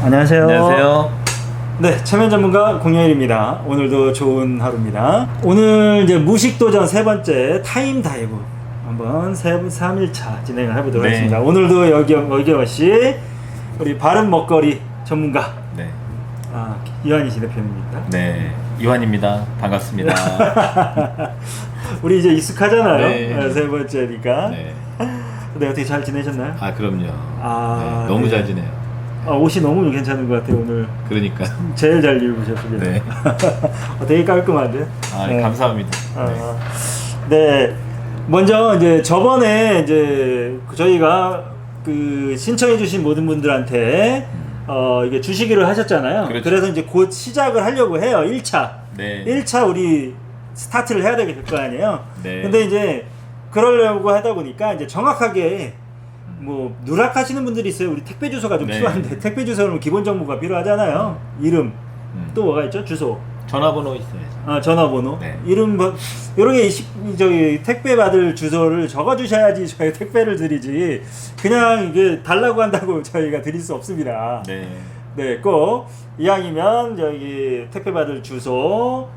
안녕하세요. 안녕하세요. 네, 체면 전문가 공영일입니다. 오늘도 좋은 하루입니다. 오늘 이제 무식도전 세 번째 타임 다이브 한번 3일차 진행을 해보도록 네. 하겠습니다. 오늘도 여기없이 우리 바른 먹거리 전문가 네. 이완희 씨 대표입니다. 네. 이완입니다. 반갑습니다. 우리 이제 익숙하잖아요. 네. 세 번째니까. 네. 네, 어떻게 잘 지내셨나요? 그럼요. 아, 네. 너무 네. 잘 지내요. 옷이 너무 괜찮은 것 같아요. 오늘 그러니까. 제일 잘 입으셨습니다. 네. 되게 깔끔한데. 네. 감사합니다. 네. 먼저 이제 저번에 이제 저희가 그 신청해주신 모든 분들한테 이게 주시기를 하셨잖아요. 그렇죠. 그래서 이제 곧 시작을 하려고 해요. 1차. 네. 1차 우리 스타트를 해야 될 거 아니에요. 네. 근데 이제 그러려고 하다 보니까 이제 정확하게 뭐 누락하시는 분들이 있어요. 우리 택배 주소가 좀 네. 필요한데 택배 주소는 기본 정보가 필요하잖아요. 이름 또 뭐가 있죠? 주소. 전화번호 있어야죠. 전화번호. 네. 이름 뭐 이런 게 저기 택배 받을 주소를 적어 주셔야지 저희 택배를 드리지. 그냥 이게 달라고 한다고 저희가 드릴 수 없습니다. 네. 네, 꼭 이왕이면 저기 택배 받을 주소,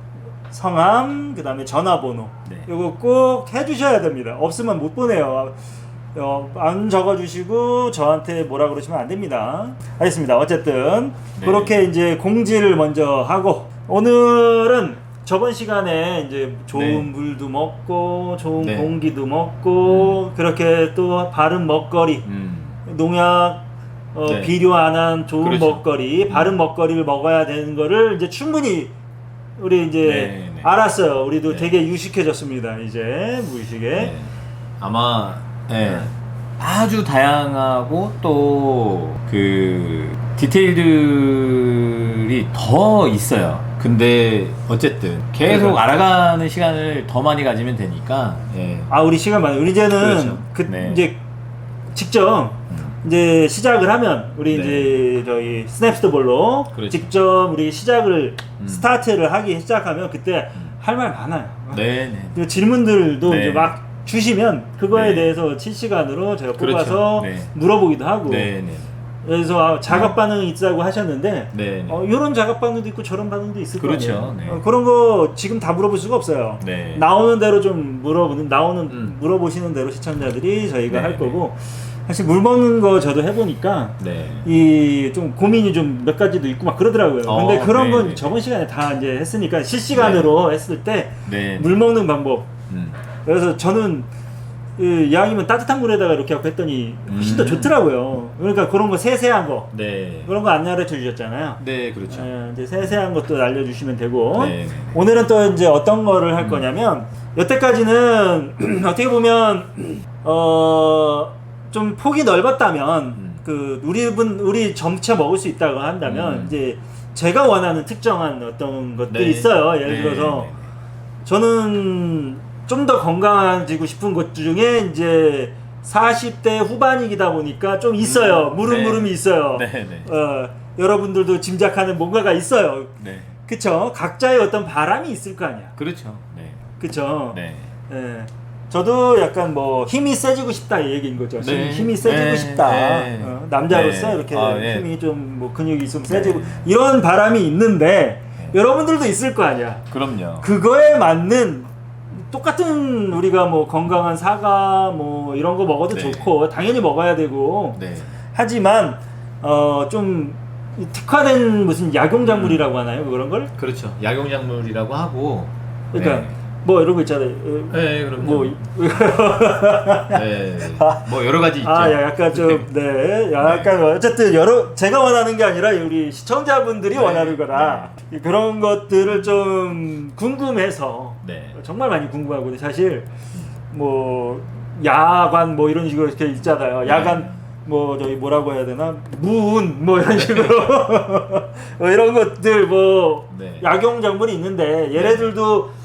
성함, 그다음에 전화번호. 네. 이거 꼭 해주셔야 됩니다. 없으면 못 보내요. 안 적어주시고 저한테 뭐라 그러시면 안 됩니다. 알겠습니다. 어쨌든 네. 그렇게 이제 공지를 먼저 하고 오늘은 저번 시간에 이제 좋은 네. 물도 먹고 좋은 네. 공기도 먹고 그렇게 또 바른 먹거리 농약 네. 비료 안 한 좋은 그렇죠. 먹거리 바른 먹거리를 먹어야 되는 거를 이제 충분히 우리 이제 네, 네. 알았어요. 우리도 네. 되게 유식해졌습니다. 이제 무의식에. 네. 아마 아주 다양하고 또 그 디테일들이 더 있어요. 근데 어쨌든 계속 그러니까. 알아가는 시간을 더 많이 가지면 되니까. 우리 시간 많아요. 우리 이제는 그렇죠. 네. 이제 직접 이제 시작을 하면 우리 네. 이제 저희 스냅스토볼로 그렇죠. 직접 우리 시작을 스타트를 하기 시작하면 그때 할 말 많아요. 네. 그 질문들도 네. 이제 막 주시면 그거에 네. 대해서 실시간으로 제가 그렇죠. 뽑아서 네. 물어보기도 하고. 네. 그래서 작업 반응이 있다고 하셨는데 네. 이런 작업 반응도 있고 저런 반응도 있을 그렇죠. 거예요. 네. 그런 거 지금 다 물어볼 수가 없어요. 네. 나오는 대로 좀 나오는 물어보시는 대로 시청자들이 저희가 네. 할 거고 사실 물 먹는 거 저도 해보니까 네. 이 좀 고민이 좀 몇 가지도 있고 막 그러더라고요. 근데 그런 건 네. 저번 시간에 다 이제 했으니까 실시간으로 했을 때 네. 물 먹는 방법. 음. 그래서 저는 이왕이면 따뜻한 물에다가 이렇게 하고 했더니 훨씬 더 좋더라고요. 그러니까 그런 거 세세한 거 네. 그런 거 안 가르쳐 주셨잖아요. 네, 그렇죠. 이제 세세한 것도 알려주시면 되고 네. 오늘은 또 이제 어떤 거를 할 거냐면 여태까지는 어떻게 보면 좀 폭이 넓었다면 그 우리 점차 먹을 수 있다고 한다면 이제 제가 원하는 특정한 어떤 것들이 네. 있어요. 예를 네. 들어서 저는 좀 더 건강해지고 싶은 것 중에 이제 40대 후반이다 보니까 좀 있어요. 무름무름이 있어요. 네. 네. 여러분들도 짐작하는 뭔가가 있어요. 네. 그쵸? 각자의 어떤 바람이 있을 거 아니야. 그렇죠. 네. 그쵸? 네. 예. 저도 약간 뭐 힘이 세지고 싶다 이 얘기인 거죠. 네. 힘이 세지고 네. 싶다. 네. 남자로서 네. 이렇게 네. 힘이 좀 뭐 근육이 있으면 세지고 네. 이런 바람이 있는데 여러분들도 있을 거 아니야. 그럼요. 그거에 맞는 똑같은 우리가 뭐 건강한 사과 뭐 이런 거 먹어도 네. 좋고 당연히 먹어야 되고 네. 하지만 좀 특화된 무슨 약용작물이라고 하나요? 그런 걸? 그렇죠. 약용작물이라고 하고. 그러니까 네. 뭐 이런 거 있잖아요. 네, 그럼요. 뭐 네. 뭐 여러 가지 있죠. 약간 좀 약간 어쨌든 제가 원하는 게 아니라 우리 시청자분들이 네. 원하는 거다. 그런 것들을 좀 궁금해서 네. 정말 많이 궁금하고 사실 뭐 야간 뭐 이런 식으로 이렇게 있잖아요. 야간 뭐 저기 뭐라고 해야 되나 무운 뭐 이런 식으로 뭐 이런 것들 뭐 네. 약용작물이 있는데 얘네들도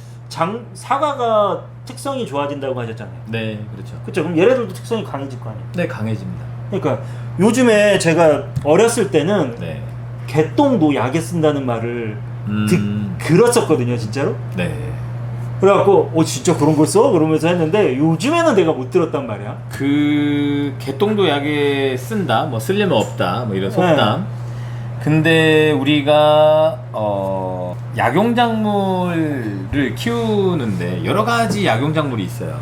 사과가 특성이 좋아진다고 하셨잖아요. 네, 그렇죠. 그렇죠. 그럼 얘네들도 특성이 강해질 거 아니에요. 네, 강해집니다. 그러니까 요즘에 제가 어렸을 때는 네. 개똥도 약에 쓴다는 말을 들었었거든요, 진짜로. 네. 그래갖고 진짜 그런 걸 써? 그러면서 했는데 요즘에는 내가 못 들었단 말이야. 그 개똥도 약에 쓴다, 뭐 쓸려면 없다, 뭐 이런 속담. 근데 우리가 약용작물을 키우는데 여러 가지 약용작물이 있어요.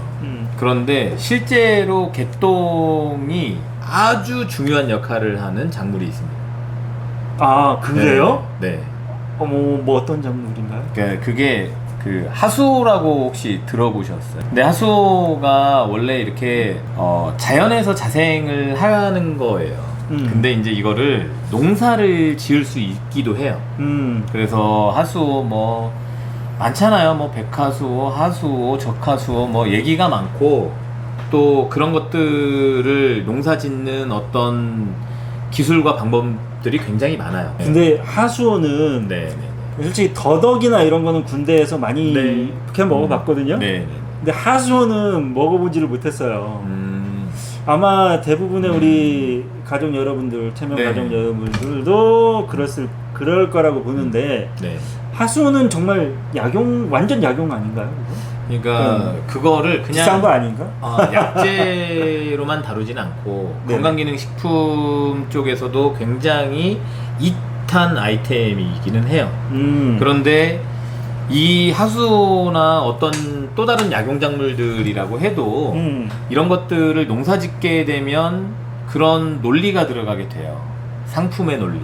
그런데 실제로 개똥이 아주 중요한 역할을 하는 작물이 있습니다. 아, 그래요? 네. 뭐 어떤 작물인가요? 그게 그 하수라고 혹시 들어보셨어요? 근데 하수가 원래 이렇게 자연에서 자생을 하는 거예요. 근데 이제 이거를 농사를 지을 수 있기도 해요. 그래서 하수 뭐 많잖아요. 뭐 백하수, 하수, 적하수 뭐 얘기가 많고 또 그런 것들을 농사 짓는 어떤 기술과 방법들이 굉장히 많아요. 근데 하수오는 네. 솔직히 더덕이나 이런 거는 군대에서 많이 네. 그렇게 먹어봤거든요. 네. 근데 하수오는 먹어보지를 못했어요. 아마 대부분의 우리 가족 여러분들, 체면 네. 가족 여러분들도 그럴 거라고 보는데 네. 하수오는 정말 완전 약용 아닌가요? 그러니까 그거를 그냥 비싼 거 아닌가? 약재로만 다루진 않고 네네. 건강기능식품 쪽에서도 굉장히 잇한 아이템이기는 해요. 그런데 이 하수나 어떤 또 다른 약용작물들이라고 해도 이런 것들을 농사짓게 되면 그런 논리가 들어가게 돼요. 상품의 논리.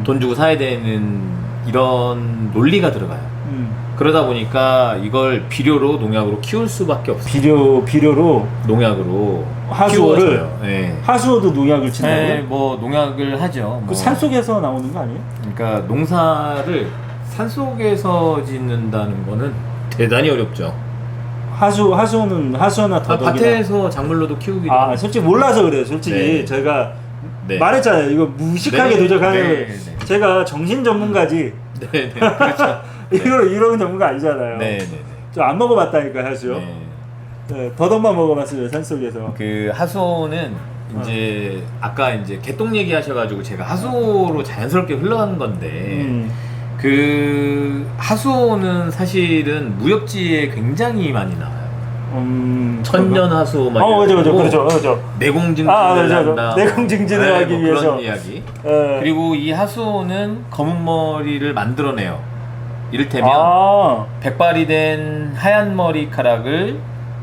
돈 주고 사야 되는 이런 논리가 들어가요. 그러다 보니까 이걸 비료로 농약으로 키울 수밖에 없어요. 비료로 농약으로 하수오를 키워줘요. 네. 하수오도 농약을 친다고요? 네, 뭐 농약을 하죠. 그 산속에서 나오는 거 아니에요? 그러니까 농사를 산속에서 짓는다는 거는 대단히 어렵죠. 하수오는 하수오나 더덕이나 밭에서 작물로도 키우기도 하고. 솔직히 몰라서 그래요. 솔직히 네. 제가 네. 말했잖아요. 이거 무식하게 네, 도전하는 네, 네. 제가 정신 전문가지. 네, 그렇죠. 이런 전문가 아니잖아요. 네. 저 안 먹어봤다니까 하수요. 네. 네, 더덕만 먹어봤어요 산속에서. 그 하수오는 이제 아까 이제 개똥 얘기하셔가지고 제가 하수오로 자연스럽게 흘러가는 건데 그 하수오는 사실은 무역지에 굉장히 많이 나와요. 천년 하수오 막 그렇죠. 내공증진을 한다. 내공증진을 하기 뭐 위해서. 그런 이야기. 그리고 이 하수오는 검은 머리를 만들어내요. 이를테면 백발이 된 하얀 머리카락을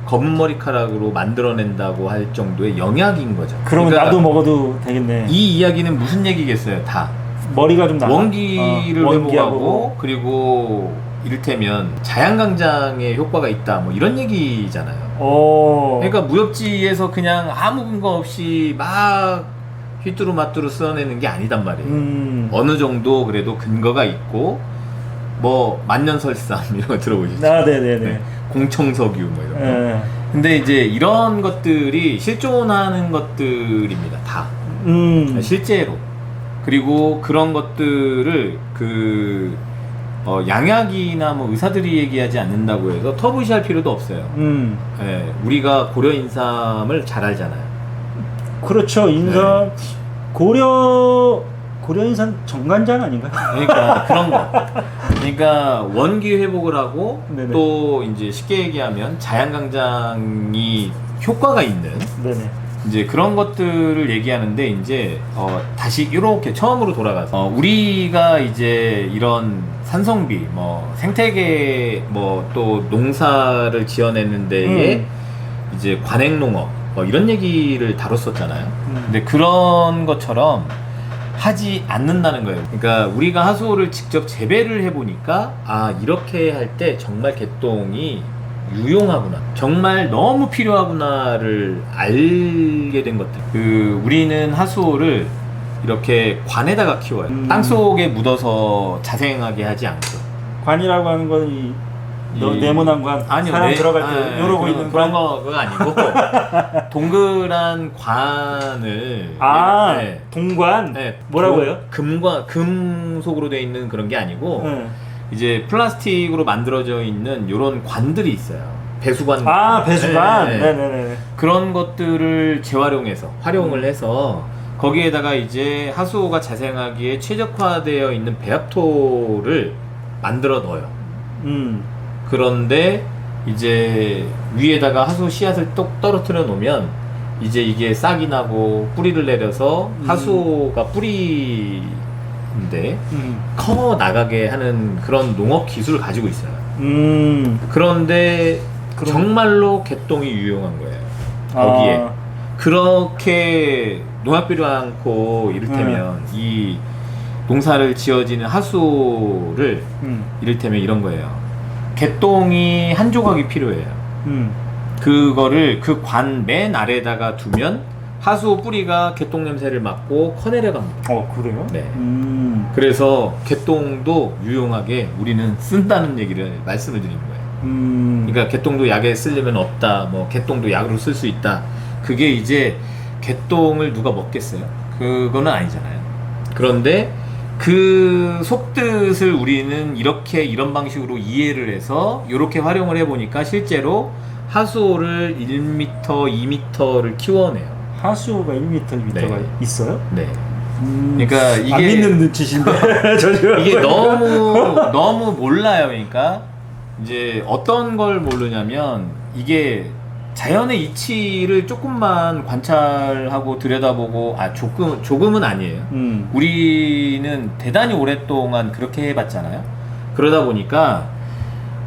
검은 머리카락으로 만들어낸다고 할 정도의 영약인 거죠. 그러면 그러니까 나도 먹어도 되겠네. 이 이야기는 무슨 얘기겠어요? 다 머리가 좀 나가? 원기를 회복하고 그리고 이를테면 자양강장에 효과가 있다 뭐 이런 얘기잖아요. 그러니까 무협지에서 그냥 아무 근거 없이 막 휘뚜루마뚜루 써내는 게 아니단 말이에요. 어느 정도 그래도 근거가 있고 뭐 만년설상 이런 거 들어보시죠? 네네네. 공청석유 뭐 이런 거. 근데 이제 이런 것들이 실존하는 것들입니다. 다. 실제로. 그리고 그런 것들을 양약이나 뭐 의사들이 얘기하지 않는다고 해서 터부시할 필요도 없어요. 우리가 고려 인삼을 잘 알잖아요. 그렇죠. 인삼 고려 인삼 정관장 아닌가요? 그러니까 그런 거. 그러니까 원기 회복을 하고 네네. 또 이제 쉽게 얘기하면 자양강장이 효과가 있는 이제 그런 것들을 얘기하는데 이제 다시 이렇게 처음으로 돌아가서 우리가 이제 이런 산성비 뭐 생태계 뭐 또 농사를 지어내는 데에 이제 관행농업 뭐 이런 얘기를 다뤘었잖아요. 근데 그런 것처럼 하지 않는다는 거예요. 그러니까 우리가 하수오를 직접 재배를 해보니까 이렇게 할 때 정말 개똥이 유용하구나, 정말 너무 필요하구나를 알게 된 것들. 우리는 하수오를 이렇게 관에다가 키워요. 땅속에 묻어서 자생하게 하지 않고. 관이라고 하는 건 네모난 관? 아니요, 사람 들어갈 때 이러고 있는 그런 관? 거가 아니고 동그란 관을 동관? 뭐라고 해요? 금속으로 되어 있는 그런 게 아니고 이제 플라스틱으로 만들어져 있는 이런 관들이 있어요. 배수관. 배수관. 네. 네네네. 그런 것들을 재활용해서 활용을 해서 거기에다가 이제 하수오가 자생하기에 최적화되어 있는 배합토를 만들어 넣어요. 그런데 이제 위에다가 하수 씨앗을 똑 떨어뜨려 놓으면 이제 이게 싹이 나고 뿌리를 내려서 하수오가 뿌리 있는데 커 나가게 하는 그런 농업 기술을 가지고 있어요. 그런데 정말로 개똥이 유용한 거예요. 거기에 그렇게 농약비료 않고 이를테면 이 농사를 지어지는 하수를 이를테면 이런 거예요. 개똥이 한 조각이 필요해요. 그거를 그 관 맨 아래에다가 두면 하수 뿌리가 개똥 냄새를 맡고 커내려갑니다. 그래요? 네. 그래서 개똥도 유용하게 우리는 쓴다는 얘기를 말씀을 드리는 거예요. 그러니까 개똥도 약에 쓰려면 없다. 뭐 개똥도 약으로 쓸 수 있다. 그게 이제 개똥을 누가 먹겠어요? 그거는 아니잖아요. 그런데 그 속뜻을 우리는 이런 방식으로 이해를 해서 이렇게 활용을 해보니까 실제로 하수호를 1m, 2m를 키워내요. 하수호가 1m, 2m가 네. 있어요? 네. 그러니까 이게 안 믿는 짓인데 이게 너무 몰라요. 그러니까 이제 어떤 걸 모르냐면 이게 자연의 이치를 조금만 관찰하고 들여다보고 조금은 아니에요. 우리는 대단히 오랫동안 그렇게 해봤잖아요. 그러다 보니까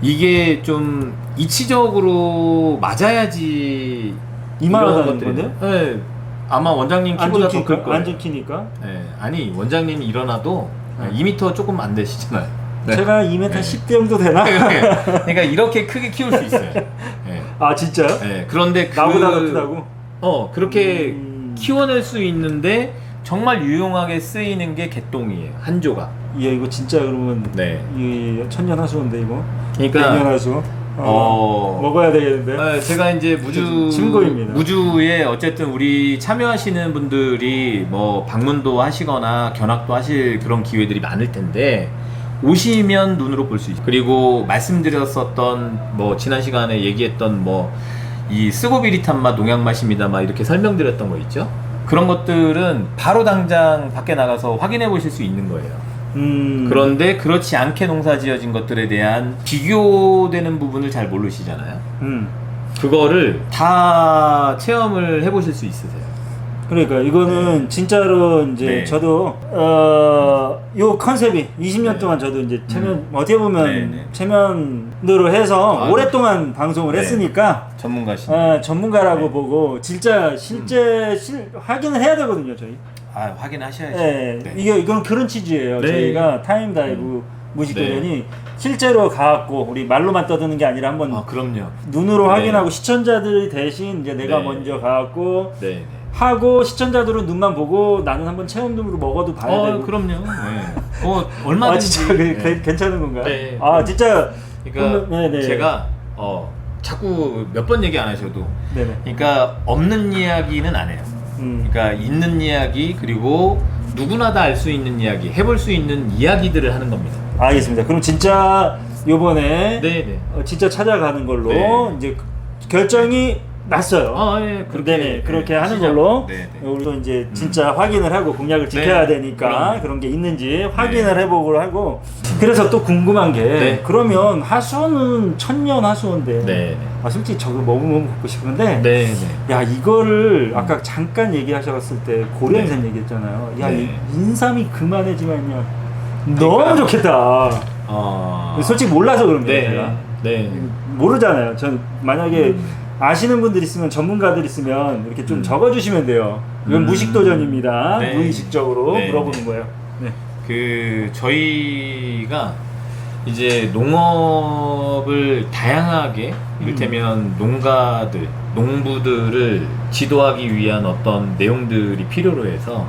이게 좀 이치적으로 맞아야지 이만하다는 건데? 네, 아마 원장님 키보다 더 클 거예요. 안 찍히니까? 네, 아니 원장님이 일어나도 2m 조금 안 되시잖아요. 네. 제가 2m 네. 10 정도 되나? 그러니까 이렇게 크게 키울 수 있어요. 네. 아 진짜요? 네, 그런데 나보다 더 크다고? 그렇게 키워낼 수 있는데 정말 유용하게 쓰이는 게 개똥이에요. 한 조각. 예, 이거 진짜 그러면 네. 이 천년 하수인데 이거. 그러니까 백년 하수. 먹어야 되겠는데. 네, 제가 이제 친구입니다. 무주에 어쨌든 우리 참여하시는 분들이 뭐 방문도 하시거나 견학도 하실 그런 기회들이 많을 텐데 오시면 눈으로 볼 수 있어요. 그리고 말씀드렸었던 뭐 지난 시간에 얘기했던 뭐 이 쓰고비리탄맛 농약맛입니다 막 이렇게 설명드렸던 거 있죠. 그런 것들은 바로 당장 밖에 나가서 확인해 보실 수 있는 거예요. 그런데 그렇지 않게 농사 지어진 것들에 대한 비교되는 부분을 잘 모르시잖아요. 그거를 다 체험을 해보실 수 있으세요. 그러니까 이거는 진짜로 이제 네. 저도 요 컨셉이 20년 동안 저도 이제 체면 어떻게 보면 체면으로 해서 오랫동안 방송을 했으니까 전문가라고 보고 진짜 실제 확인을 해야 되거든요, 저희. 확인하셔야죠. 네. 네. 이건 그런 취지예요. 저희가 타임다이브 무식도전이 실제로 가갖고 우리 말로만 떠드는 게 아니라 한번 그럼요. 눈으로 확인하고 시청자들 대신 이제 내가 먼저 가갖고 하고 시청자들은 눈만 보고 나는 한번 체험으로 먹어도 봐야 되고. 그럼요. 네. 얼마든지. 진짜 괜찮은 건가요? 네. 진짜. 그러니까 제가 자꾸 몇 번 얘기 안 하셔도. 그러니까 없는 이야기는 안 해요. 그러니까 있는 이야기 그리고 누구나 다 알 수 있는 이야기, 해볼 수 있는 이야기들을 하는 겁니다. 알겠습니다. 그럼 진짜 요번에 진짜 찾아가는 걸로 이제 결정이 났어요. 그렇게 하는 걸로 우리도 이제 진짜 확인을 하고 공약을 지켜야 되니까 그런 게 있는지 확인을 해보고 하고. 그래서 또 궁금한 게 그러면 하수원은 천년 하수원인데 솔직히 저거 먹고 싶은데 야 이거를 아까 잠깐 얘기하셨을 때 고려인삼 얘기했잖아요. 야 인삼이 그만해지면요 너무 좋겠다. 솔직히 몰라서 그런 거예요. 제가 모르잖아요. 전 만약에 아시는 분들 있으면 전문가들 있으면 이렇게 좀 적어주시면 돼요. 이건 무식도전입니다. 무의식적으로 물어보는 거예요. 저희가 이제 농업을 다양하게 이를테면 농부들을 지도하기 위한 어떤 내용들이 필요로 해서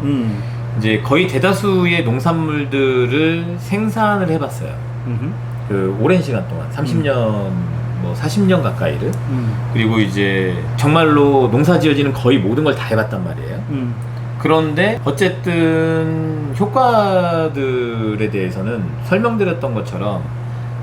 이제 거의 대다수의 농산물들을 생산을 해봤어요. 그 오랜 시간 동안 30년 40년 가까이를 그리고 이제 정말로 농사 지어지는 거의 모든 걸 다 해봤단 말이에요. 그런데 어쨌든 효과들에 대해서는 설명드렸던 것처럼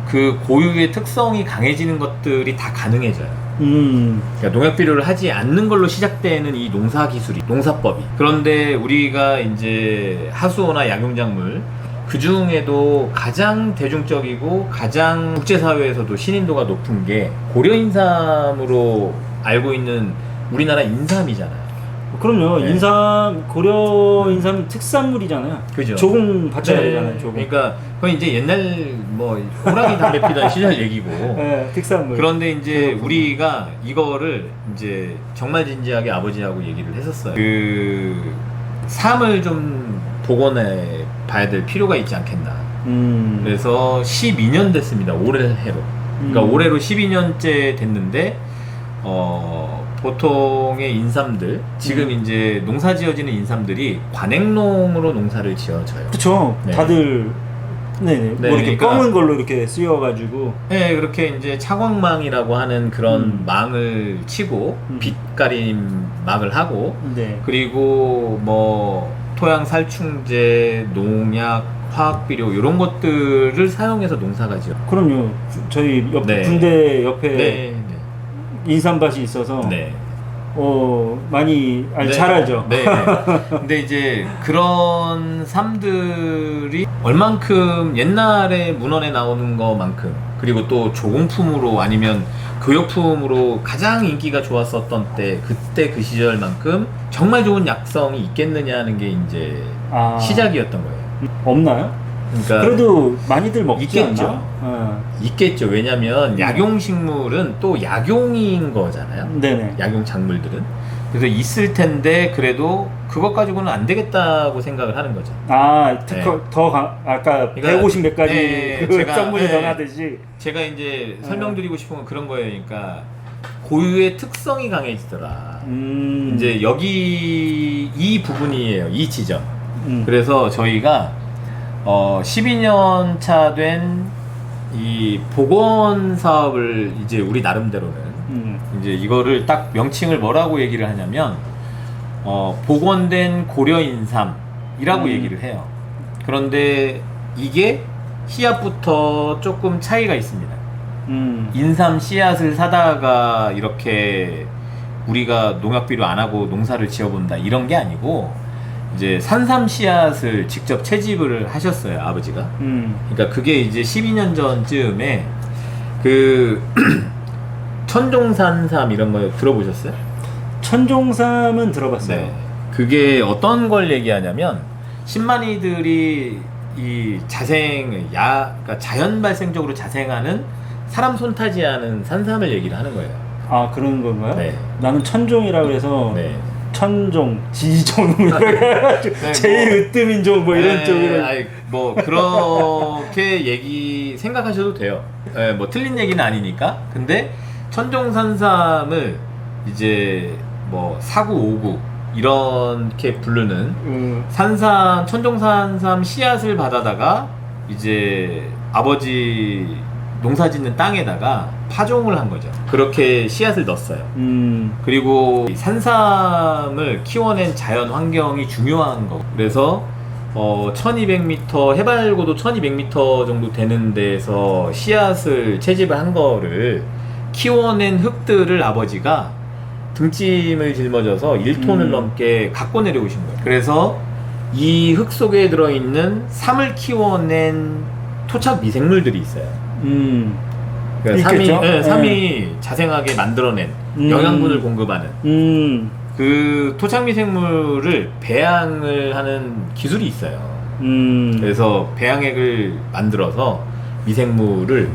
그 고유의 특성이 강해지는 것들이 다 가능해져요. 그러니까 농약비료를 하지 않는 걸로 시작되는 이 농사 기술이, 농사법이. 그런데 우리가 이제 하수호나 약용작물 그 중에도 가장 대중적이고 가장 국제사회에서도 신인도가 높은 게 고려인삼으로 알고 있는 우리나라 인삼이잖아요. 그럼요. 네. 인삼 고려 인삼 특산물이잖아요. 그죠. 조공 받쳐야 네. 되잖아요. 조공. 그러니까 그건 이제 옛날 뭐 호랑이 담배 피던 시절 얘기고. 네, 특산물. 그런데 이제 그렇구나. 우리가 이거를 이제 정말 진지하게 아버지하고 얘기를 했었어요. 그 삶을 좀 복원해 봐야 될 필요가 있지 않겠나. 그래서 12년 됐습니다. 올해로. 그러니까 올해로 12년째 됐는데 보통의 인삼들 지금 이제 농사 지어지는 인삼들이 관행농으로 농사를 지어져요. 그렇죠. 네. 다들 네네. 뭐 이렇게 그러니까, 검은 걸로 이렇게 쓰여가지고. 네, 그렇게 이제 차광망이라고 하는 그런 망을 치고 빛가림 막을 하고 네. 그리고 뭐 토양 살충제, 농약, 화학비료 이런 것들을 사용해서 농사가 지어. 그럼요. 저희 옆 네. 군대 옆에 네, 인삼밭이 있어서 네. 많이 네. 잘 알죠. 네. 근데 이제 그런 삶들이 얼만큼 옛날에 문헌에 나오는 것만큼 그리고 또 조공품으로 아니면 교역품으로 가장 인기가 좋았었던 때 그때 그 시절만큼 정말 좋은 약성이 있겠느냐 하는 게 이제 시작이었던 거예요. 없나요? 그러니까 그래도 많이들 먹지 있겠죠. 않나? 있겠죠. 왜냐면 약용식물은 또 약용인 거잖아요. 네네. 약용 작물들은. 그래서 있을 텐데 그래도 그것 가지고는 안 되겠다고 생각을 하는 거죠. 특허 네. 아까 그러니까, 150 몇 가지 네, 그 제가, 성분이 네. 정하듯이 제가 이제 설명드리고 싶은 건 그런 거예요. 그러니까 고유의 특성이 강해지더라. 이제 여기 이 부분이에요. 이 지점. 그래서 저희가 12년 차 된 이 복원 사업을 이제 우리 나름대로는 이제 이거를 딱 명칭을 뭐라고 얘기를 하냐면 복원된 고려 인삼이라고 얘기를 해요. 그런데 이게 씨앗부터 조금 차이가 있습니다. 인삼 씨앗을 사다가 이렇게 우리가 농약비료 안 하고 농사를 지어본다 이런 게 아니고 이제 산삼 씨앗을 직접 채집을 하셨어요, 아버지가. 그러니까 그게 이제 12년 전쯤에 그 천종산삼 이런 거 들어보셨어요? 천종삼은 들어봤어요. 네. 그게 어떤 걸 얘기하냐면 신만이들이 이 그러니까 자연 발생적으로 자생하는 사람 손타지 않은 산삼을 얘기를 하는 거예요. 아, 그런 건가요? 네. 나는 천종이라고 해서 네. 천종, 지종 이렇게 네, 제1으뜸인종 뭐 이런 쪽으로. 아니, 뭐 그렇게 생각하셔도 돼요. 네, 뭐 틀린 얘기는 아니니까. 근데 천종산삼을 이제 뭐 사구 오구 이렇게 부르는 천종산삼 씨앗을 받아다가 이제 아버지 농사짓는 땅에다가 파종을 한 거죠. 그렇게 씨앗을 넣었어요. 그리고 산삼을 키워낸 자연 환경이 중요한 거. 그래서 1200m 해발고도 1200m 정도 되는 데서 씨앗을 채집을 한 거를 키워낸 흙들을 아버지가 등짐을 짊어져서 1톤을 넘게 갖고 내려오신 거예요. 그래서 이 흙 속에 들어있는 삼을 키워낸 토착 미생물들이 있어요. 그러니까 삼이 자생하게 만들어낸 영양분을 공급하는 그 토착 미생물을 배양을 하는 기술이 있어요. 그래서 배양액을 만들어서 미생물을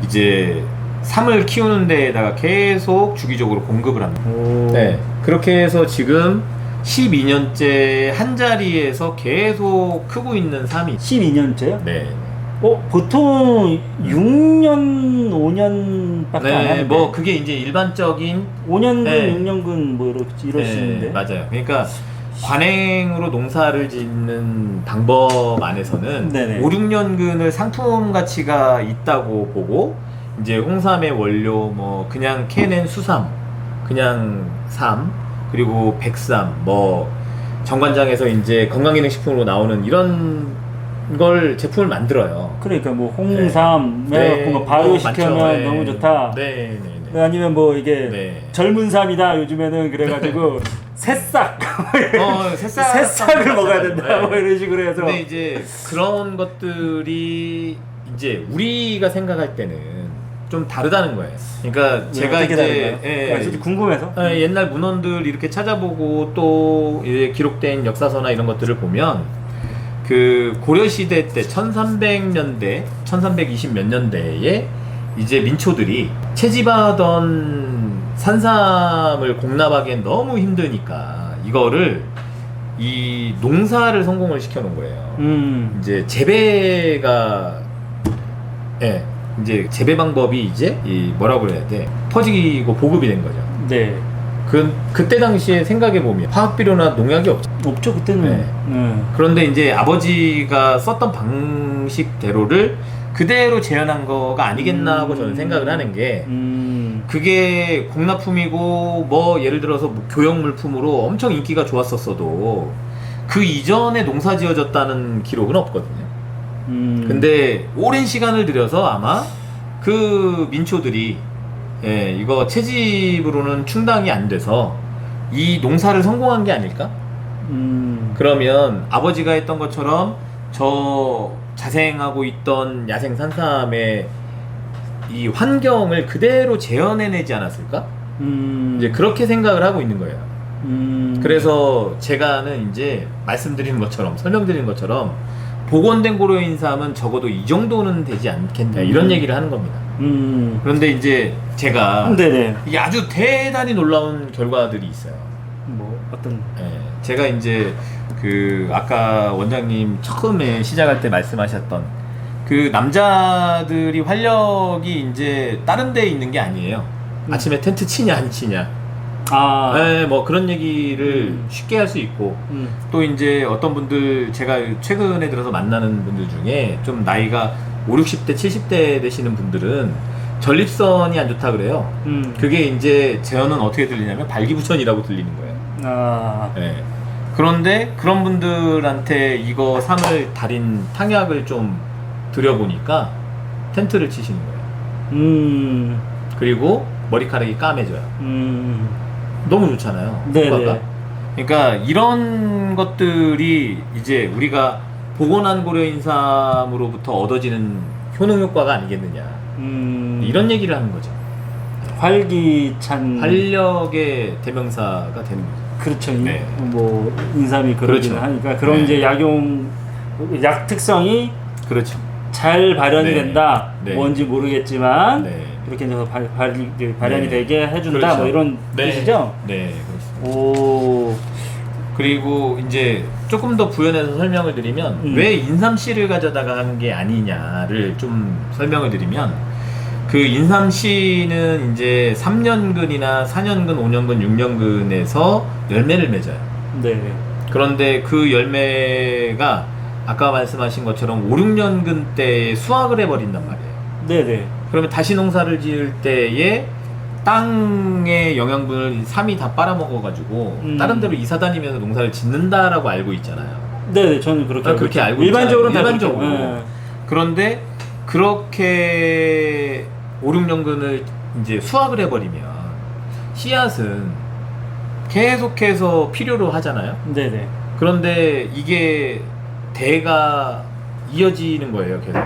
이제 삼을 키우는 데에다가 계속 주기적으로 공급을 합니다. 네, 그렇게 해서 지금 12년째 한 자리에서 계속 크고 있는 삼이 12년째요? 네. 보통 6년, 5년밖에 안 하는데. 뭐 그게 이제 일반적인 5년근, 네. 6년근 뭐 이러시는데. 맞아요. 그러니까 관행으로 농사를 짓는 방법 안에서는 네네. 5, 6년근을 상품 가치가 있다고 보고 이제 홍삼의 원료 뭐 그냥 캐낸 수삼, 그냥 삼, 그리고 백삼, 뭐 정관장에서 이제 건강기능식품으로 나오는 이런 걸 제품을 만들어요. 그러니까 뭐 홍삼 해갖고 뭐 발효시켜면 너무 좋다. 네. 아니면 뭐 이게 네. 젊은 삼이다 요즘에는 그래가지고 새싹 새싹 새싹을 먹어야 된다 네. 뭐 이런 식으로 해서. 근데 이제 그런 것들이 이제 우리가 생각할 때는 좀 다르다는 거예요. 그러니까 제가 이제 솔직히 궁금해서 옛날 문헌들 이렇게 찾아보고 또 이제 기록된 역사서나 이런 것들을 보면 그 고려 시대 때 1300년대, 1320 몇 년대에 이제 민초들이 채집하던 산삼을 공납하기엔 너무 힘드니까 이거를 이 농사를 성공을 시켜놓은 거예요. 이제 재배가 이제 재배 방법이 이제 이 뭐라고 해야 돼? 퍼지고 보급이 된 거죠. 네. 그때 당시에 생각해 보면 화학 비료나 농약이 없죠 그때는. 그런데 이제 아버지가 썼던 방식대로를 그대로 재현한 거가 아니겠나 하고 저는 생각을 하는 게 그게 공납품이고 뭐 예를 들어서 뭐 교역 물품으로 엄청 인기가 좋았었어도 그 이전에 농사 지어졌다는 기록은 없거든요. 근데 오랜 시간을 들여서 아마 그 민초들이 이거 채집으로는 충당이 안 돼서 이 농사를 성공한 게 아닐까? 그러면 아버지가 했던 것처럼 저 자생하고 있던 야생 산삼의 이 환경을 그대로 재현해내지 않았을까? 이제 그렇게 생각을 하고 있는 거예요. 그래서 제가는 이제 말씀드린 것처럼 설명드린 것처럼 복원된 고려인삼은 적어도 이 정도는 되지 않겠냐 이런 얘기를 하는 겁니다. 그런데 이제 제가 이게 아주 대단히 놀라운 결과들이 있어요. 뭐 어떤? 제가 이제 그 아까 원장님 처음에 시작할 때 말씀하셨던 그 남자들이 활력이 이제 다른 데에 있는 게 아니에요. 아침에 텐트 치냐 안 치냐. 뭐 그런 얘기를 쉽게 할 수 있고 또 이제 어떤 분들 제가 최근에 들어서 만나는 분들 중에 좀 나이가 5, 60대, 70대 되시는 분들은 전립선이 안 좋다 그래요. 그게 이제 재현은 어떻게 들리냐면 발기부전이라고 들리는 거예요. 그런데 그런 분들한테 이거 상을 달인 탕약을 좀 드려보니까 텐트를 치시는 거예요. 그리고 머리카락이 까매져요. 너무 좋잖아요. 효과가. 그러니까 이런 것들이 이제 우리가 복원한 고려인삼으로부터 얻어지는 효능 효과가 아니겠느냐. 이런 얘기를 하는 거죠. 활기찬 활력의 대명사가 되는 거죠. 그렇죠. 뭐 인삼이 그러기는 하니까 그런 이제 약 특성이 그렇죠. 잘 발현이 된다. 뭔지 모르겠지만 이렇게 해서 발현이 되게 해준다. 그렇죠. 뭐 이런 뜻이죠. 네, 그렇습니다. 오. 그리고 이제 조금 더 부연해서 설명을 드리면 왜 인삼씨를 가져다가 한 게 아니냐를 좀 설명을 드리면 그 인삼씨는 이제 3년근이나 4년근, 5년근, 6년근에서 열매를 맺어요. 그런데 그 열매가 아까 말씀하신 것처럼 5, 6년근 때에 수확을 해버린단 말이에요. 그러면 다시 농사를 지을 때에 땅의 영양분을 삼이 다 빨아먹어가지고 다른 데로 이사 다니면서 농사를 짓는다라고 알고 있잖아요. 저는 그렇게 알고 일반적으로는 일반적으로. 그런데 그렇게 5, 6년근을 이제 수확을 해버리면 씨앗은 계속해서 필요로 하잖아요. 그런데 이게 대가 이어지는 거예요, 계속.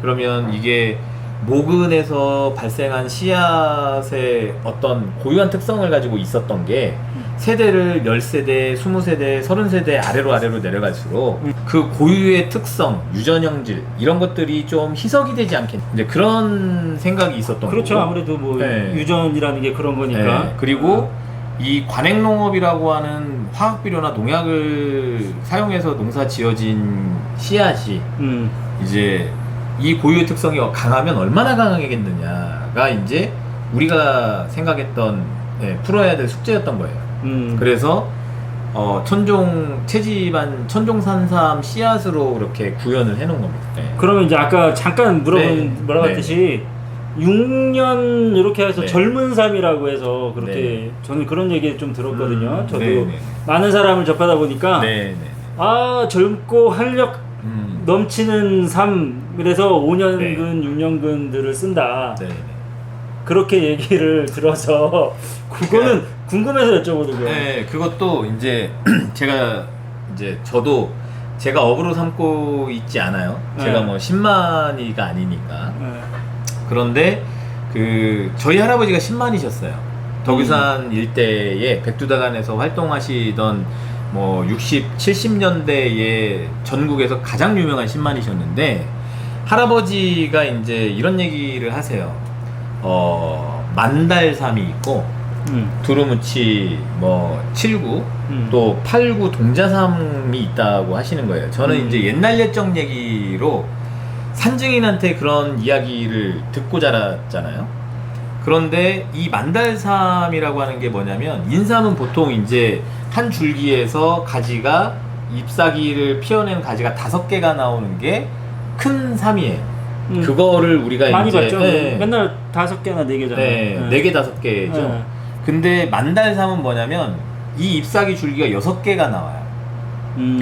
그러면 이게 모근에서 발생한 씨앗의 어떤 고유한 특성을 가지고 있었던 게 세대를 10세대, 20세대, 30세대 아래로 내려갈수록 그 고유의 특성, 유전형질 이런 것들이 좀 희석이 되지 않겠냐 이제 그런 생각이 있었던 거고. 그렇죠. 아무래도 뭐 유전이라는 게 그런 거니까. 그리고 이 관행농업이라고 하는 화학비료나 농약을 사용해서 농사 지어진 씨앗이 이제 이 고유의 특성이 강하면 얼마나 강하겠느냐가 이제 우리가 생각했던 풀어야 될 숙제였던 거예요. 그래서 천종 채집한 천종산삼 씨앗으로 이렇게 구현을 해놓은 겁니다. 그러면 이제 아까 잠깐 물어봤듯이 6년 이렇게 해서 젊은 삶이라고 해서 그렇게 저는 그런 얘기 좀 들었거든요. 저도 많은 사람을 접하다 보니까 젊고 활력 넘치는 삶 그래서 5년근 6년근들을 쓴다. 그렇게 얘기를 들어서 그거는 궁금해서 여쭤보는 그것도 이제 저도 제가 업으로 삼고 있지 않아요. 제가 뭐 10만이가 아니니까. 그런데 저희 할아버지가 신만이셨어요. 덕유산 일대에 백두다간에서 활동하시던 뭐 60, 70년대에 전국에서 가장 유명한 신만이셨는데, 할아버지가 이제 이런 얘기를 하세요. 만달삼이 있고, 두루무치 뭐 7구, 또 8구 동자삼이 있다고 하시는 거예요. 저는 이제 옛날 옛적 얘기로 산증인한테 그런 이야기를 듣고 자랐잖아요. 그런데 이 만달삼이라고 하는 게 뭐냐면, 인삼은 보통 이제 한 줄기에서 가지가, 잎사귀를 피어낸 가지가 5개가 나오는 게 큰 삼이에요. 그거를 우리가 많이 이제 봤죠. 맨날 5개나 4개잖아요. 네, 4개 5개죠. 네. 근데 만달삼은 뭐냐면 이 잎사귀 줄기가 6개가 나와요.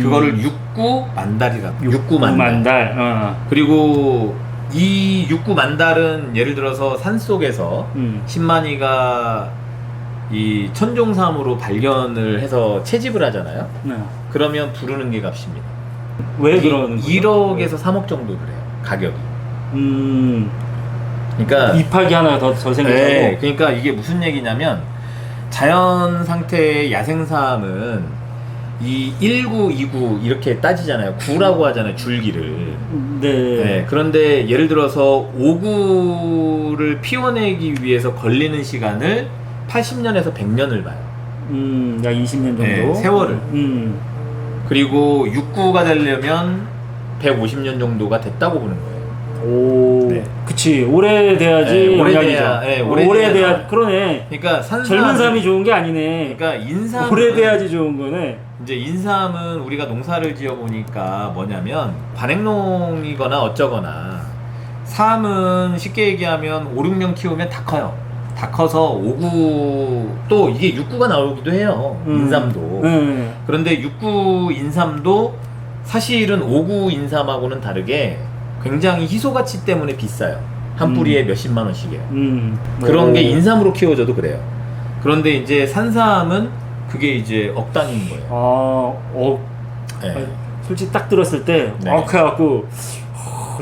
그거를 육구 만달이라고. 육구 만달. 그리고 이 육구 만달은 예를 들어서 산속에서 신만이가 이 천종삼으로 발견을 해서 채집을 하잖아요. 그러면 부르는 게 값입니다. 왜 그러는 거죠? 1억에서 3억 정도 그래요, 가격이. 그러니까 잎하기 하나 더 생기고. 네, 그러니까 이게 무슨 얘기냐면, 자연 상태의 야생삼은 이 1구, 2구 이렇게 따지잖아요. 구라고 하잖아요, 줄기를. 네. 그런데 예를 들어서 5구를 피워내기 위해서 걸리는 시간을 80년에서 100년을 봐요. 약 20년 정도. 네, 세월을. 그리고 6구가 되려면 150년 정도가 됐다고 보는 거예요. 오, 네. 그치. 오래돼야지. 오래돼야, 오래돼야. 그러네. 그러니까 젊은 삶이 좋은 게 아니네. 그러니까 인삼 오래돼야지 좋은 거네. 이제 인삼은 우리가 농사를 지어 보니까 뭐냐면, 관행농이거나 어쩌거나, 삼은 쉽게 얘기하면 5, 6년 키우면 다 커요. 다 커서 5구, 또 이게 6구가 나오기도 해요. 인삼도. 그런데 6구 인삼도 사실은 5구 인삼하고는 다르게 굉장히 희소 가치 때문에 비싸요. 한 뿌리에 몇십만 원씩이에요. 그런 게 인삼으로 키워져도 그래요. 그런데 이제 산삼은 그게 이제 억 단위인 거예요. 네. 솔직히 딱 들었을 때 네. 해갖고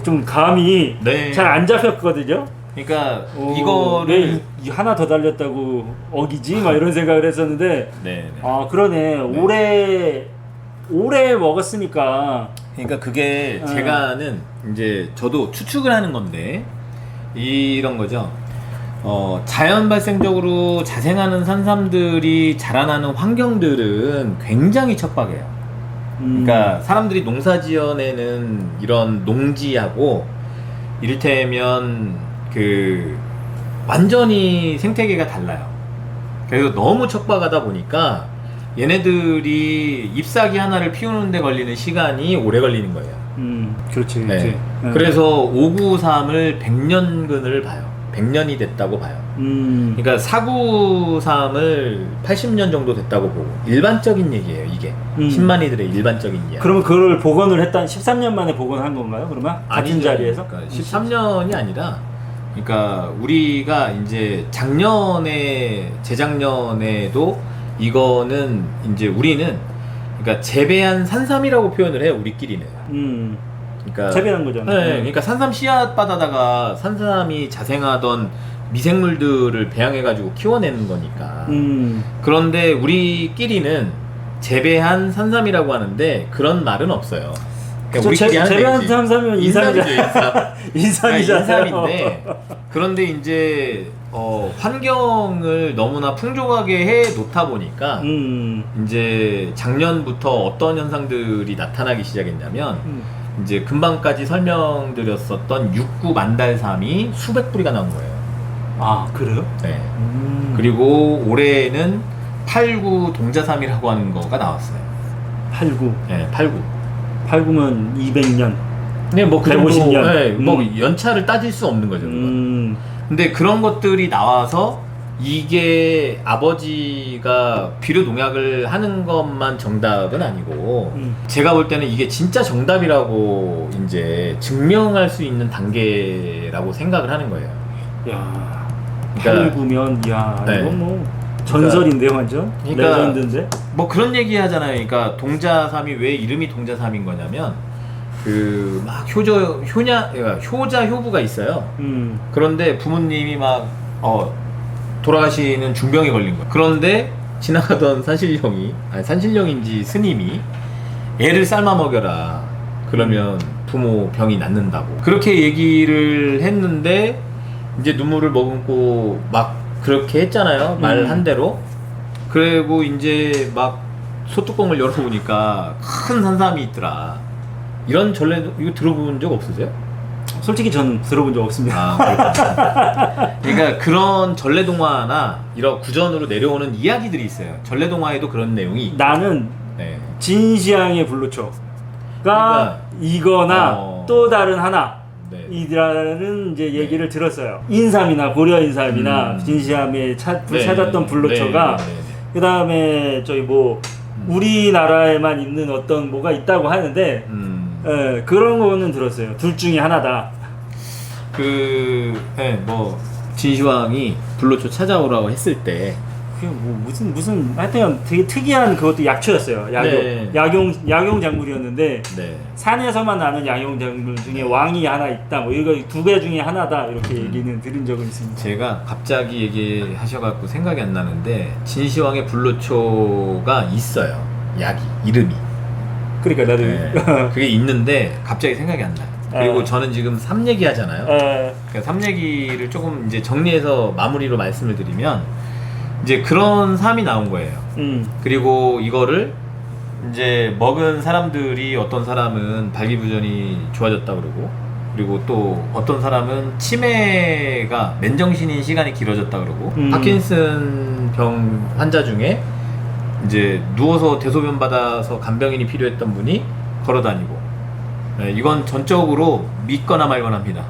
좀 감이 네. 잘 안 잡혔거든요. 그러니까 이거를 왜 하나 더 달렸다고 억이지? 막 이런 생각을 했었는데, 네. 그러네. 오래 먹었으니까. 그러니까 그게 제가는 이제 저도 추측을 하는 건데, 이런 거죠. 자연 발생적으로 자생하는 산삼들이 자라나는 환경들은 굉장히 척박해요. 그러니까 사람들이 농사 지어내는 이런 농지하고 이를테면 완전히 생태계가 달라요. 그래서 너무 척박하다 보니까 얘네들이 잎사귀 하나를 피우는데 걸리는 시간이 오래 걸리는 거예요. 그렇지. 네. 그래서 593을 100년근을 봐요. 100년이 됐다고 봐요. 그러니까 493을 80년 정도 됐다고 보고, 일반적인 얘기예요, 이게. 신만이들의 일반적인 이야기. 그러면 그걸 복원을 했단 13년 만에 복원한 건가요? 그러면 같은 아니죠. 자리에서? 그러니까 13년이 아니라, 그러니까 우리가 이제 작년에, 재작년에도 이거는 이제 우리는, 그러니까 재배한 산삼이라고 표현을 해요, 우리끼리는. 그러니까 재배한 거잖아요. 네, 그러니까 산삼 씨앗 받아다가 산삼이 자생하던 미생물들을 배양해가지고 키워내는 거니까. 그런데 우리끼리는 재배한 산삼이라고 하는데 그런 말은 없어요. 그러니까 우리끼리 하는 재배한 얘기지. 산삼이면 인삼이잖아요. 인삼이잖아요. 인삼인데, 그런데 이제 환경을 너무나 풍족하게 해 놓다 보니까 이제 작년부터 어떤 현상들이 나타나기 시작했냐면, 이제 금방까지 설명드렸었던 6구 만달삼이 수백 뿌리가 나온 거예요. 아, 그래요? 네. 그리고 올해는 8구 동자삼이라고 하는 거가 나왔어요. 8구. 네, 8구. 8구면 200년. 네, 뭐 150년. 네, 뭐 연차를 따질 수 없는 거죠. 근데 그런 것들이 나와서 이게 아버지가 비료 농약을 하는 것만 정답은 아니고, 제가 볼 때는 이게 진짜 정답이라고 이제 증명할 수 있는 단계라고 생각을 하는 거예요. 야, 그러니까, 8구면 야, 네. 이건 뭐 전설인데 완전. 레전드인데. 뭐 그런 얘기 하잖아요. 그러니까 동자삼이 왜 이름이 동자삼인 거냐면, 그 막 효자 효부가 있어요. 그런데 부모님이 막 돌아가시는 중병에 걸린 거예요. 그런데 지나가던 산신령인지 스님이 애를 삶아 먹여라. 그러면 부모 병이 낫는다고. 그렇게 얘기를 했는데 이제 눈물을 머금고 막 그렇게 했잖아요. 말 한 대로. 그리고 이제 막 소뚜껑을 열어보니까 큰 산삼이 있더라. 이런 전례 이거 들어본 적 없으세요? 솔직히 전 들어본 적 없습니다. 그러니까 그런 전래동화나 이런 구전으로 내려오는 이야기들이 있어요. 전래동화에도 그런 내용이 나는 네. 진시황의 불로초가 그러니까, 이거나 또 다른 하나 네. 이라는 이제 얘기를 들었어요. 인삼이나 고려인삼이나 진시황에 찾았던 불로초가 그 다음에 저희 뭐 우리나라에만 있는 어떤 뭐가 있다고 하는데 예, 그런 거는 들었어요. 둘 중에 하나다. 뭐 진시황이 불로초 찾아오라고 했을 때 그게 뭐 무슨 하여튼 되게 특이한 그것도 약초였어요. 약용 작물이었는데 네. 산에서만 나는 약용 작물 중에 왕이 하나 있다. 뭐 이거 두 개 중에 하나다. 이렇게 얘기는 들은 적은 있습니다. 제가 갑자기 얘기하셔갖고 생각이 안 나는데 진시황의 불로초가 있어요. 약이 이름이. 그러니까 나도 그게 있는데 갑자기 생각이 안 나요. 그리고 저는 지금 삼 얘기 하잖아요. 그러니까 삼 얘기를 조금 이제 정리해서 마무리로 말씀을 드리면 이제 그런 삶이 나온 거예요. 그리고 이거를 이제 먹은 사람들이 어떤 사람은 발기부전이 좋아졌다 그러고 그리고 또 어떤 사람은 치매가 맨정신인 시간이 길어졌다 그러고 파킨슨 병 환자 중에 이제 누워서 대소변 받아서 간병인이 필요했던 분이 걸어다니고 네, 이건 전적으로 믿거나 말거나 합니다.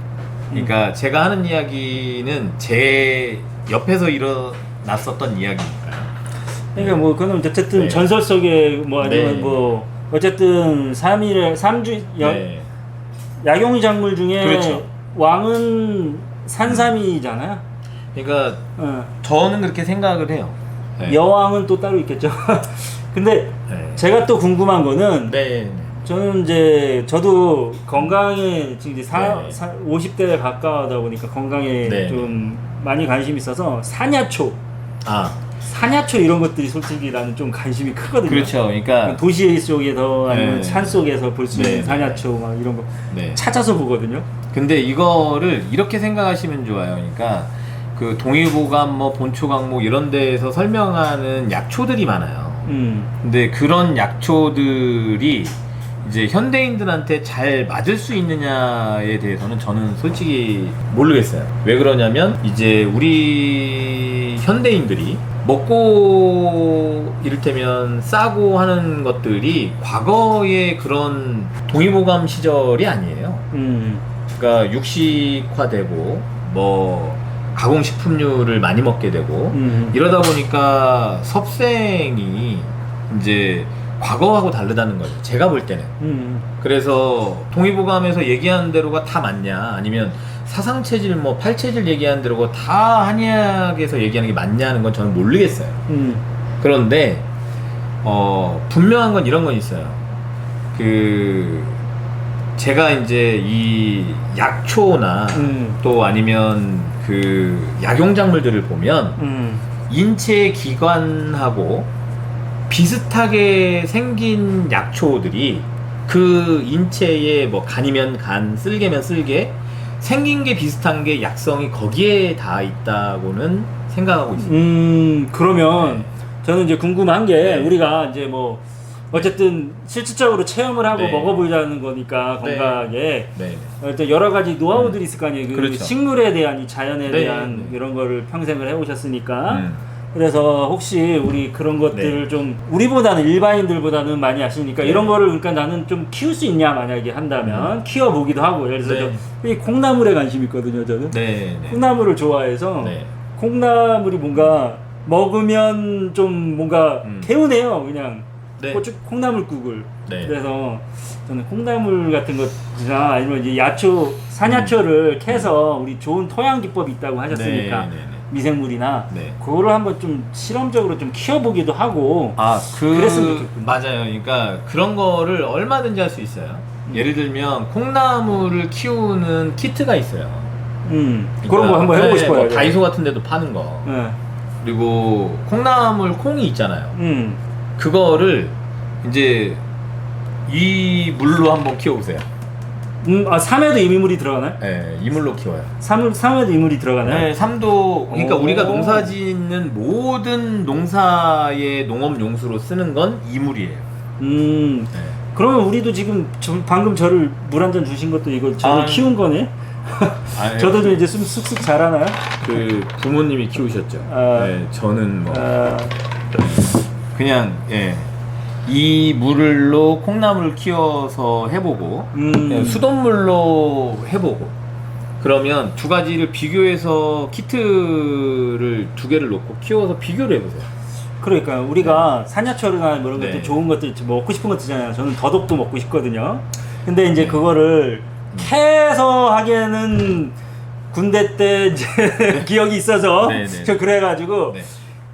그러니까 제가 하는 이야기는 제 옆에서 일어났었던 이야기니까요. 그러니까 뭐 그건 어쨌든 네. 전설 속에 뭐 아니면 네. 뭐 어쨌든 약용 작물 중에 그렇죠. 왕은 산삼이잖아요. 그러니까 저는 그렇게 생각을 해요. 네. 여왕은 또 따로 있겠죠. 근데 네. 제가 또 궁금한 거는 네. 저는 이제 저도 건강에 지금 이제 50대에 가까워다 보니까 건강에 네. 좀 많이 관심이 있어서 산야초 이런 것들이 솔직히 나는 좀 관심이 크거든요. 그렇죠. 그러니까 도시 속에서 아니면 네. 산 속에서 볼 수 있는 네. 산야초 막 이런 거 네. 찾아서 보거든요. 근데 이거를 이렇게 생각하시면 좋아요. 그러니까 그 동의보감, 뭐 본초강목 이런 데에서 설명하는 약초들이 많아요. 근데 그런 약초들이 이제 현대인들한테 잘 맞을 수 있느냐에 대해서는 저는 솔직히 모르겠어요. 왜 그러냐면 이제 우리 현대인들이 먹고 이를테면 싸고 하는 것들이 과거의 그런 동의보감 시절이 아니에요. 그러니까 육식화되고 뭐 가공식품류를 많이 먹게 되고 이러다 보니까 섭생이 이제 과거하고 다르다는 거죠. 제가 볼 때는. 그래서 동의보감에서 얘기하는 대로가 다 맞냐 아니면 사상체질 뭐 팔체질 얘기하는 대로가 다 한의학에서 얘기하는 게 맞냐는 건 저는 모르겠어요. 그런데 분명한 건 이런 건 있어요. 제가 이제 이 약초나 또 아니면 그 약용작물들을 보면 인체 기관하고 비슷하게 생긴 약초들이 그 인체에 뭐 간이면 간, 쓸개면 쓸개 생긴 게 비슷한 게 약성이 거기에 다 있다고는 생각하고 있습니다. 그러면 저는 이제 궁금한 게 네. 우리가 이제 뭐 어쨌든 실질적으로 체험을 하고 네. 먹어보자는 거니까 건강하게 네. 일단 여러 가지 노하우들이 있을 거 아니에요. 그 그렇죠. 식물에 대한 이 자연에 네. 대한 이런 거를 평생을 해오셨으니까 그래서 혹시 우리 그런 것들을 네. 좀 우리보다는 일반인들보다는 많이 아시니까 네. 이런 거를 그러니까 나는 좀 키울 수 있냐 만약에 한다면 키워보기도 하고 예를 들어서 네. 이 콩나물에 관심이 있거든요 저는. 네. 콩나물을 좋아해서 네. 콩나물이 뭔가 먹으면 좀 뭔가 개운해요 그냥. 네. 콩나물국을. 네. 그래서 저는 콩나물 같은 것이나 아니면 이제 산야초를 캐서 우리 좋은 토양 기법이 있다고 하셨으니까 네. 미생물이나 네. 그거를 한번 좀 실험적으로 좀 키워보기도 하고 그랬으면 좋겠군요. 맞아요. 그러니까 그런 거를 얼마든지 할 수 있어요. 예를 들면 콩나물을 키우는 키트가 있어요. 그런 거 한번 해보고 싶어요. 뭐 다이소 같은 데도 파는 거. 네. 그리고 콩나물 콩이 있잖아요. 그거를 이제 이 물로 한번 키워보세요. 아, 삼에도 이물이 들어가나요? 네, 이물로 키워요. 삼에도 이물이 들어가나요? 네, 삼도 그러니까 오. 우리가 농사짓는 모든 농사의 농업 용수로 쓰는 건 이물이에요. 네. 그러면 우리도 지금 방금 저를 물 한 잔 주신 것도 이거 저를 키운 거네? 저도 좀 이제 쑥쑥 자라나요? 그 부모님이 키우셨죠. 네, 저는 뭐 그냥 이 물로 콩나물 키워서 해보고 수돗물로 해보고 그러면 두 가지를 비교해서 키트를 두 개를 놓고 키워서 비교를 해보세요. 그러니까 우리가 산야철이나 뭐 이런 것들 네. 좋은 것들 먹고 싶은 거 드잖아요. 저는 더덕도 먹고 싶거든요. 근데 이제 그거를 캐서 하기에는 군대 때 이제 기억이 있어서 저 그래가지고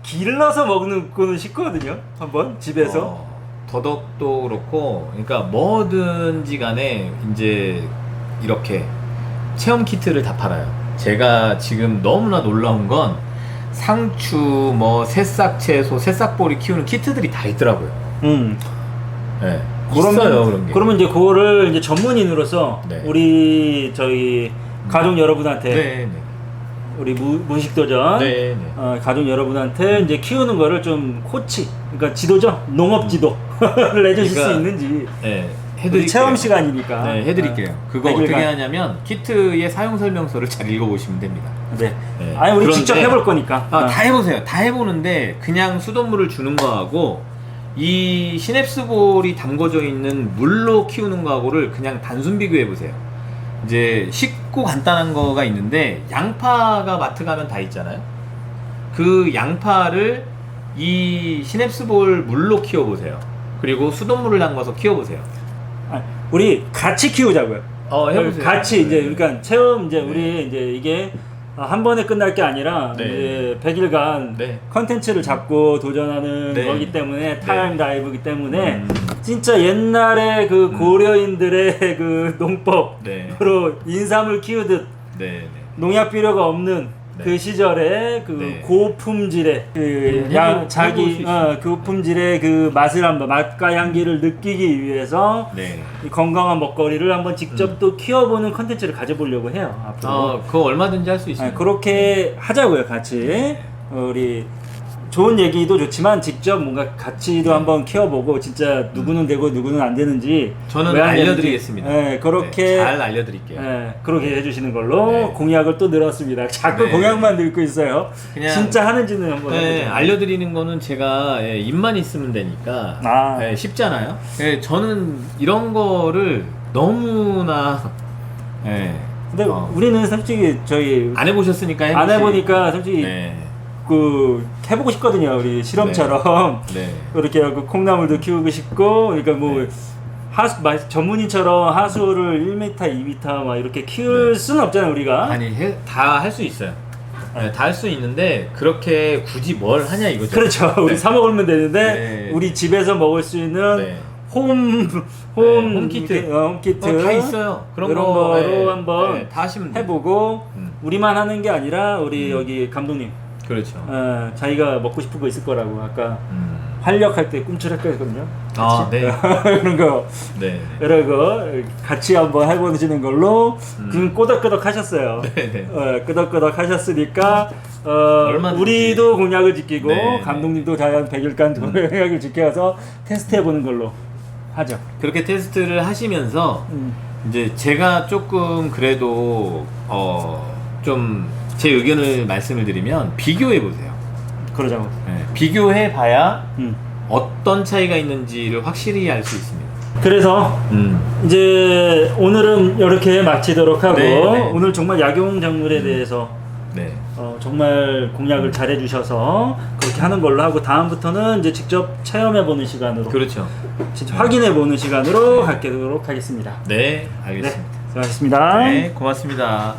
길러서 먹는 거는 쉽거든요. 한번 집에서. 더덕도 그렇고, 그러니까 뭐든지 간에 이제 이렇게 체험 키트를 다 팔아요. 제가 지금 너무나 놀라운 건 상추, 뭐 새싹 채소, 새싹보리 키우는 키트들이 다 있더라고요. 네. 있어요, 그런 게. 그러면 이제 그거를 이제 전문인으로서 우리 저희 가족 여러분한테 우리 문식도전 가족 여러분한테 이제 키우는 거를 좀 코치, 그러니까 지도죠, 농업 지도를 해주실 수 있는지. 해드릴게요. 체험 시간이니까. 네, 해드릴게요. 그거 어떻게 하냐면 키트의 사용 설명서를 잘 읽어보시면 됩니다. 아니 우리 직접 해볼 거니까. 다 해보세요. 다 해보는데 그냥 수돗물을 주는 거하고 이 시냅스볼이 담궈져 있는 물로 키우는 거하고를 그냥 단순 비교해 보세요. 이제 쉽고 간단한 거가 있는데 양파가 마트 가면 다 있잖아요. 그 양파를 이 시냅스볼 물로 키워보세요. 그리고 수돗물을 담가서 키워보세요. 우리 같이 키우자고요. 해보세요. 같이 이제 그러니까 체험 이제 우리 이제 이게 한 번에 끝날 게 아니라 이제 100일간 컨텐츠를 잡고 도전하는 거기 때문에 타임 다이브기 때문에 진짜 옛날에 그 고려인들의 그 농법으로 인삼을 키우듯 농약 비료가 없는 그 시절에 그 고품질의 그 고품질의 그 맛을 한번 맛과 향기를 느끼기 위해서 이 건강한 먹거리를 한번 직접 또 키워보는 컨텐츠를 가져보려고 해요. 앞으로. 그거 얼마든지 할 수 있어요. 그렇게 하자고요, 같이. 우리 좋은 얘기도 좋지만 직접 뭔가 가치도 한번 키워보고 진짜 누구는 되고 누구는 안 되는지 저는 알려드리겠습니다. 그렇게 잘 알려드릴게요. 그렇게 해주시는 걸로 공약을 또 늘었습니다. 자꾸 공약만 늘고 있어요. 진짜 하는지는 한번 알려드리는 거는 제가 입만 있으면 되니까 쉽잖아요. 저는 이런 거를 너무나 근데 우리는 솔직히 저희 안 해보셨으니까 안 해보니까 솔직히 그 해보고 싶거든요. 우리 실험처럼 이렇게 그 콩나물도 키우고 싶고, 그러니까 뭐 전문인처럼 하수를 1m, 2m 막 이렇게 키울 수는 없잖아요, 우리가. 아니 다 할 수 있어요. 다 할 수 있는데 그렇게 굳이 뭘 하냐 이거죠. 그렇죠. 우리 사 먹으면 되는데 우리 집에서 먹을 수 있는 홈키트, 홈키트 다 있어요. 그런 거로 한번 다 하시면 해보고 우리만 하는 게 아니라 우리 여기 감독님. 그렇죠. 자기가 먹고 싶은 거 있을 거라고 아까 활력할 때 꿈틀했거든요. 그런 거, 여러 거 같이 한번 해보시는 걸로 끄덕끄덕 하셨어요. 끄덕끄덕 하셨으니까 우리도 공약을 지키고 감독님도 자연 100일간 공약을 지켜서 테스트해보는 걸로 하죠. 그렇게 테스트를 하시면서 이제 제가 조금 그래도 좀 제 의견을 말씀을 드리면 비교해 보세요. 그러자고. 비교해 봐야 어떤 차이가 있는지를 확실히 알 수 있습니다. 그래서 이제 오늘은 이렇게 마치도록 하고 오늘 정말 약용작물에 대해서 정말 공약을 잘 해주셔서 그렇게 하는 걸로 하고 다음부터는 이제 직접 체험해보는 시간으로 직접 확인해보는 시간으로 갖도록 하겠습니다. 네, 알겠습니다. 수고하셨습니다. 고맙습니다.